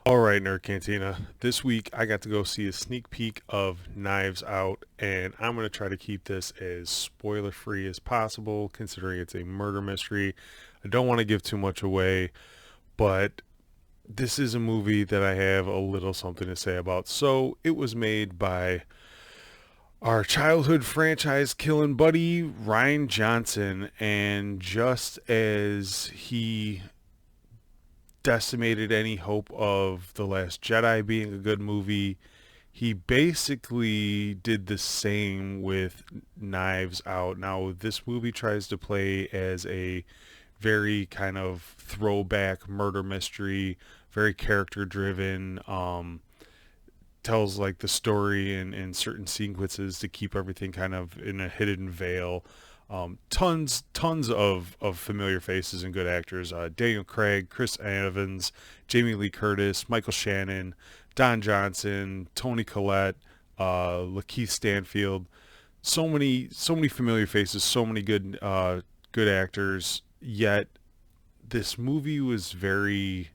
All right, Nerd Cantina. This week I got to go see a sneak peek of Knives Out, and I'm going to try to keep this as spoiler free as possible, considering it's a murder mystery. I don't want to give too much away, but this is a movie that I have a little something to say about. So, it was made by our childhood franchise killing buddy, Ryan Johnson, and just as he decimated any hope of The Last Jedi being a good movie, he basically did the same with Knives Out. Now, this movie tries to play as a very kind of throwback murder mystery, very character driven, tells like the story in certain sequences to keep everything kind of in a hidden veil. Tons of familiar faces and good actors. Daniel Craig, Chris Evans, Jamie Lee Curtis, Michael Shannon, Don Johnson, Tony Collette, Lakeith Stanfield. So many familiar faces. So many good actors. Yet this movie was very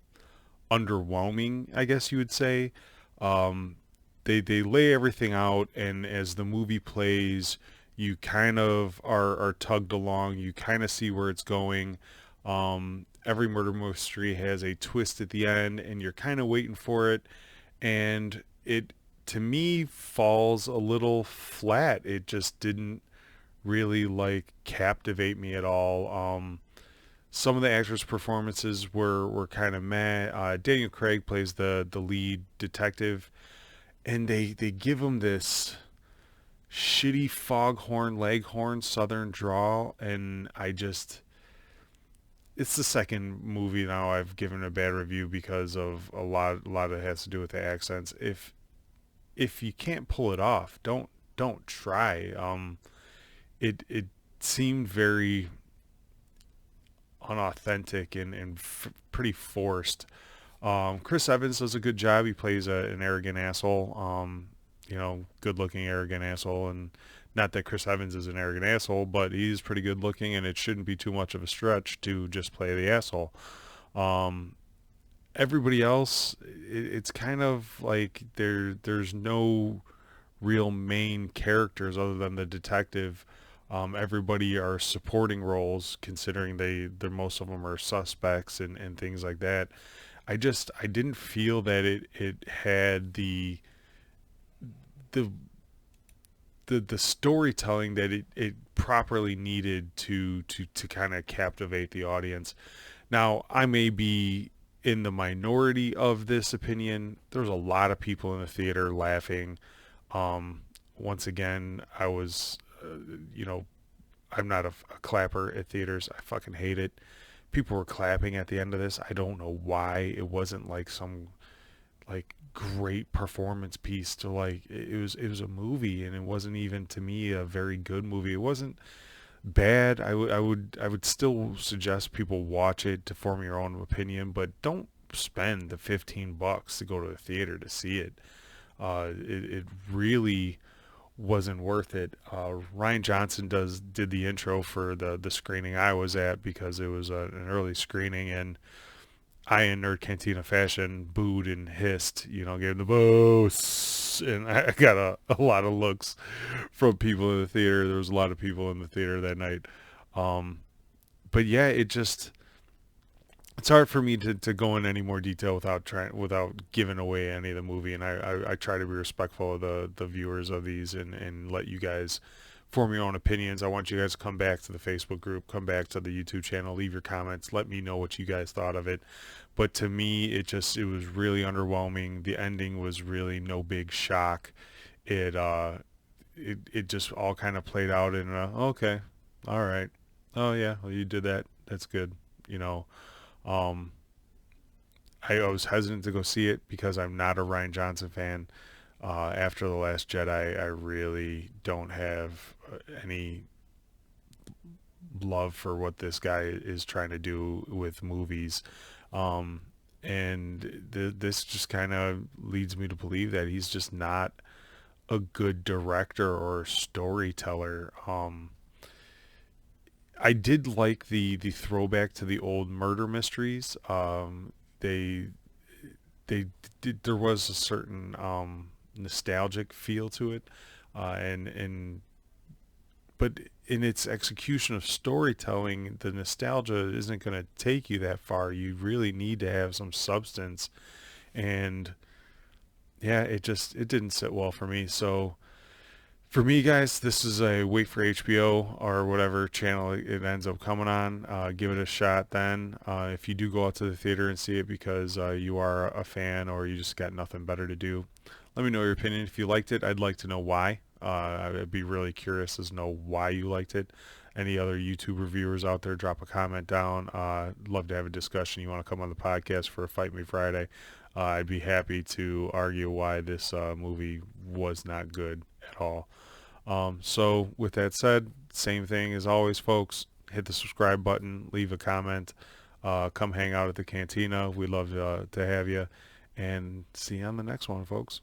underwhelming, I guess you would say. Um, they lay everything out, and as the movie plays, you kind of are tugged along. You kind of see where it's going. Every murder mystery has a twist at the end, and you're kind of waiting for it. And it, to me, falls a little flat. It just didn't really like captivate me at all. Some of the actors' performances were kind of meh. Daniel Craig plays the lead detective, and they give him this shitty foghorn leghorn southern drawl, and I just, it's the second movie now I've given a bad review because of a lot of it has to do with the accents. If you can't pull it off, don't try. It seemed very unauthentic and pretty forced. Chris Evans does a good job. He plays an arrogant asshole. Good looking arrogant asshole, and not that Chris Evans is an arrogant asshole, but he's pretty good looking, and it shouldn't be too much of a stretch to just play the asshole. Um, Everybody else, it's kind of like there's no real main characters other than the detective. Everybody are supporting roles, considering they're most of them are suspects and things like that. I didn't feel that it had the the storytelling that it properly needed to kind of captivate the audience. Now, I may be in the minority of this opinion. There's a lot of people in the theater laughing. Um, Once again, I was, you know, I'm not a clapper at theaters. I fucking hate it. People were clapping at the end of this. I don't know why. It wasn't like some like great performance piece to like it was a movie, and it wasn't even to me a very good movie. It wasn't bad. I would still suggest people watch it to form your own opinion, but don't spend the $15 to go to the theater to see it. It really wasn't worth it. Ryan Johnson did the intro for the screening I was at because it was an early screening, and I, in Nerd Cantina fashion, booed and hissed, gave the boos. And I got a lot of looks from people in the theater. There was a lot of people in the theater that night. Um, but yeah, it's hard for me to go in any more detail without giving away any of the movie. And I try to be respectful of the viewers of these and let you guys form your own opinions. I want you guys to come back to the Facebook group, come back to the YouTube channel, leave your comments, let me know what you guys thought of it. But to me, it was really underwhelming. The ending was really no big shock. It just all kind of played out in okay, all right, oh yeah, well you did that, that's good, you know. Um, I was hesitant to go see it because I'm not a Ryan Johnson fan. After The Last Jedi, I really don't have any love for what this guy is trying to do with movies. Um, and this just kind of leads me to believe that he's just not a good director or storyteller. I did like the throwback to the old murder mysteries. They there was a certain nostalgic feel to it, and but in its execution of storytelling, the nostalgia isn't going to take you that far. You really need to have some substance, and yeah, it didn't sit well for me. So for me, guys, this is a wait for HBO or whatever channel it ends up coming on. Give it a shot then. If you do go out to the theater and see it because you are a fan or you just got nothing better to do, let me know your opinion. If you liked it, I'd like to know why. I'd be really curious as to know why you liked it. Any other YouTube reviewers out there, drop a comment down. Love to have a discussion. You want to come on the podcast for a Fight Me Friday? I'd be happy to argue why this movie was not good at all. So with that said, same thing as always, folks. Hit the subscribe button, leave a comment, come hang out at the cantina. We'd love to have you, and see you on the next one, folks.